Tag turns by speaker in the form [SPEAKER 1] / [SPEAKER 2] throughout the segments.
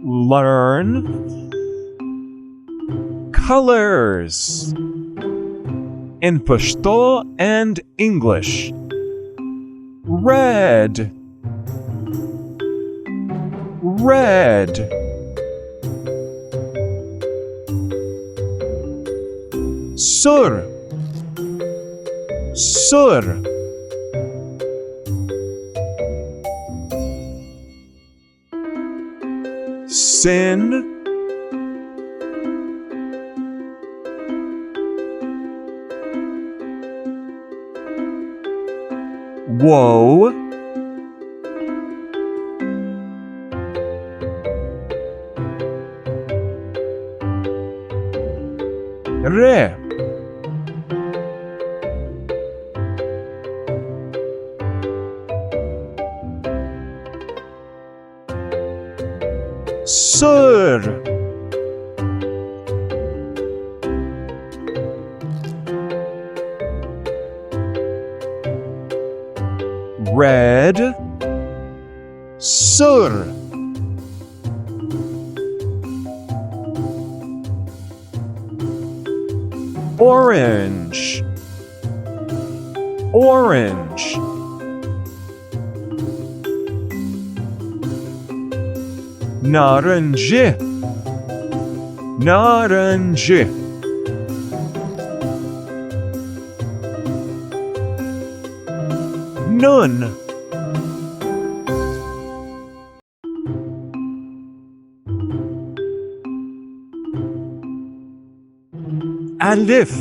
[SPEAKER 1] Learn colors in Pashto and English. Red, red. Sur, sur. Sin, woe, re, sur, red, sur. Orange, orange. Naranja, naranja. None. Alif,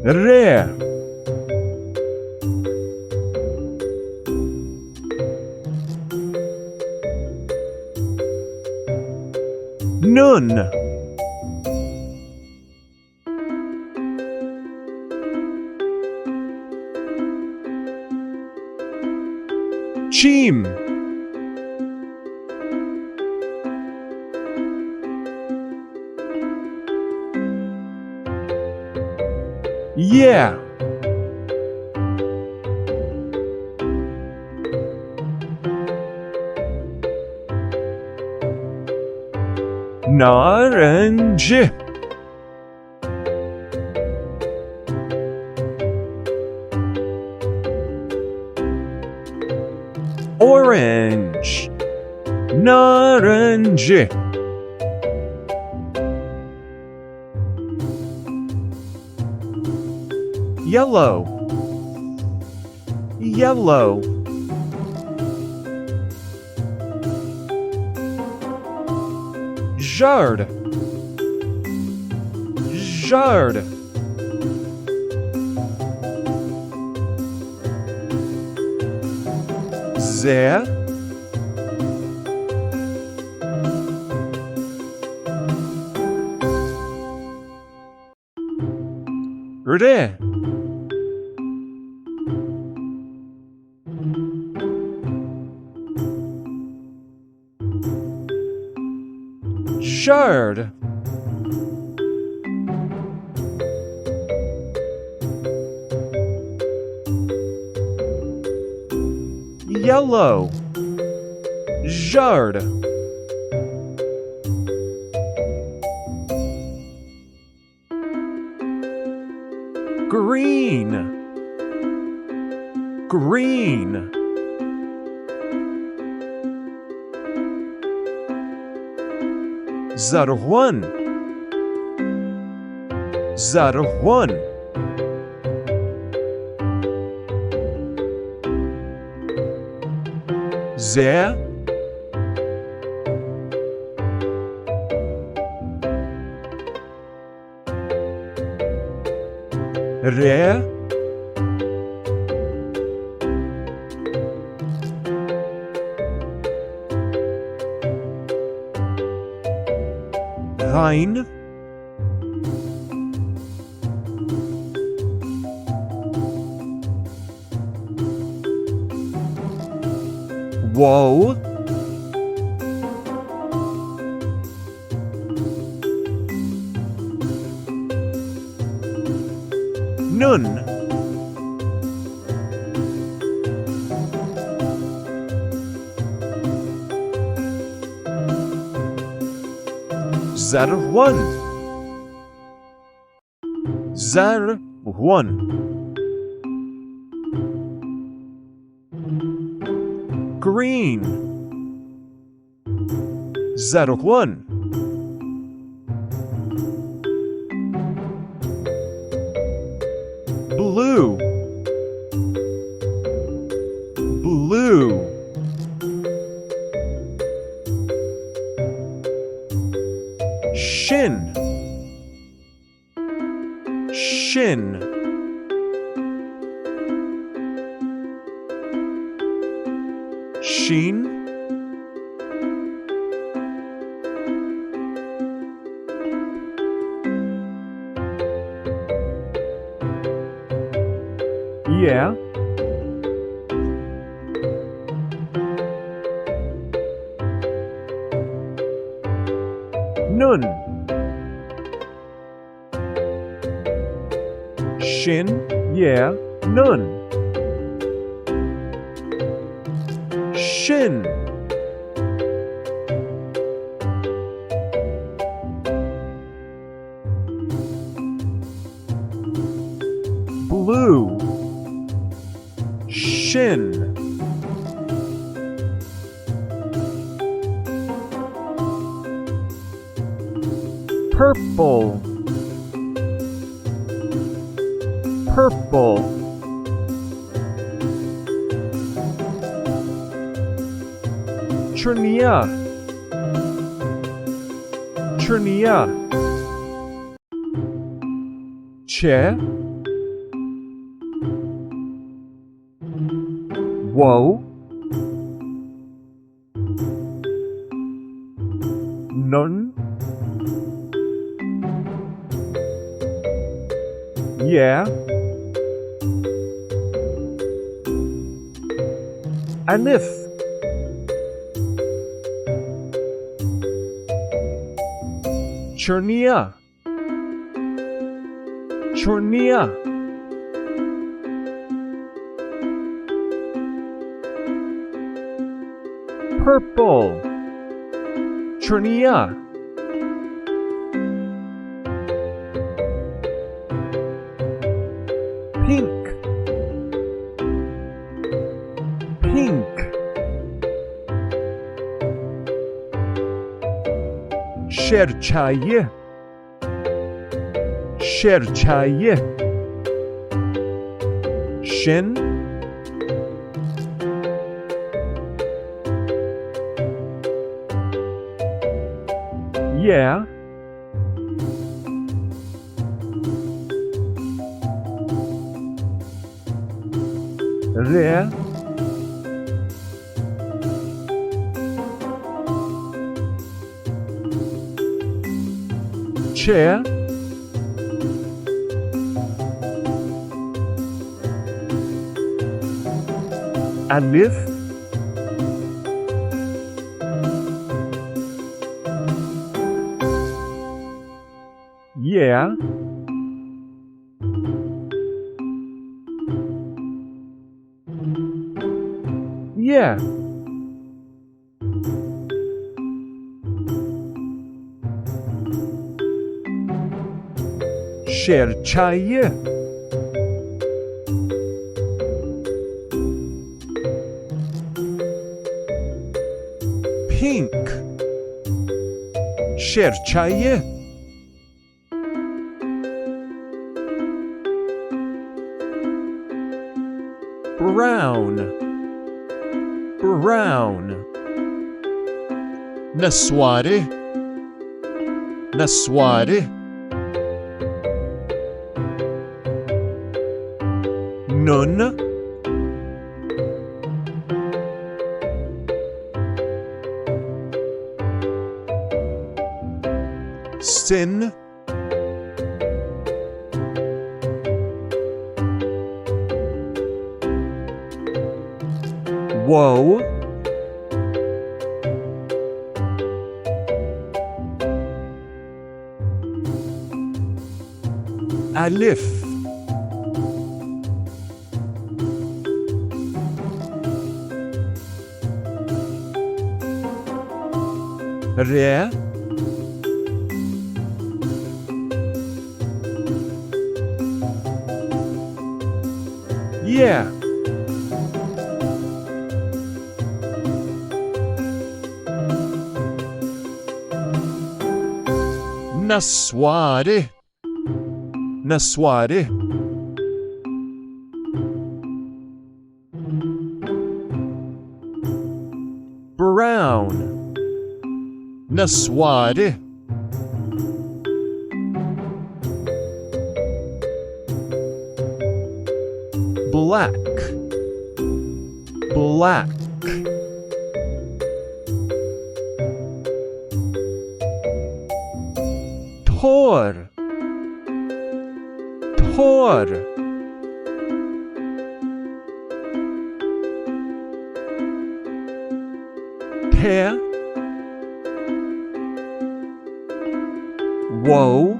[SPEAKER 1] re, nun. Chim, yeah. Naranja, orange, naranja. Yellow, yellow. Jard, jard. Zé, re, shard, yellow, jard. Green, green. Zarwan, zarwan. Zé, re, rein, woe, Nun. Zarwan. Zarwan. Green. Zarwan. Blue. Blue. Shin. Shin. Sheen. Yeah. Nun. Shin. Yeah. Nun. Shin. Blue. Shin. Purple. Purple. Chernia. Chernia. Che. Whoa. Nun. Yeah. Alif. Chernia. Chernia. Purple. Chernia. Pink. Pink. Sherchaye. Sherchaye. Shin. Yeah. There. Chair. Alif. Yeah. Yeah. Sherchaye. Pink. Sherchaye. Brown. Brown. Naswari. Naswari. Nun. Sin. Whoa. Alif. Re. Yeah. Naswari. Naswari. Brown. Naswari. Black. Black. Tor. Tor. Te. Wo.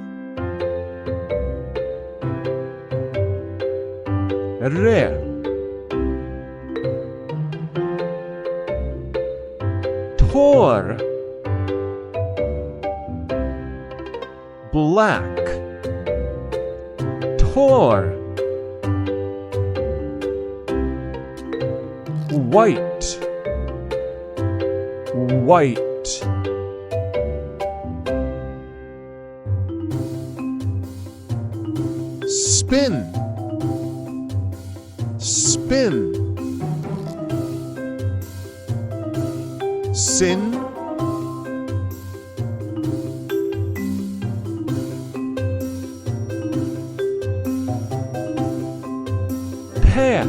[SPEAKER 1] Re. Tor. Black. Tor. White. White. Spin. Spin. Sin. Path.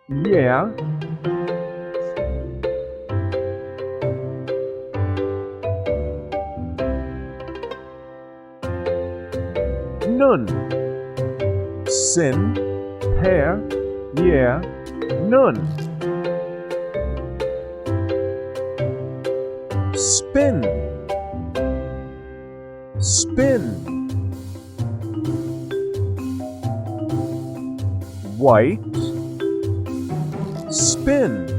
[SPEAKER 1] Yeah. None. Sin. Pair. Yeah. None. Spin. Spin. White. Spin.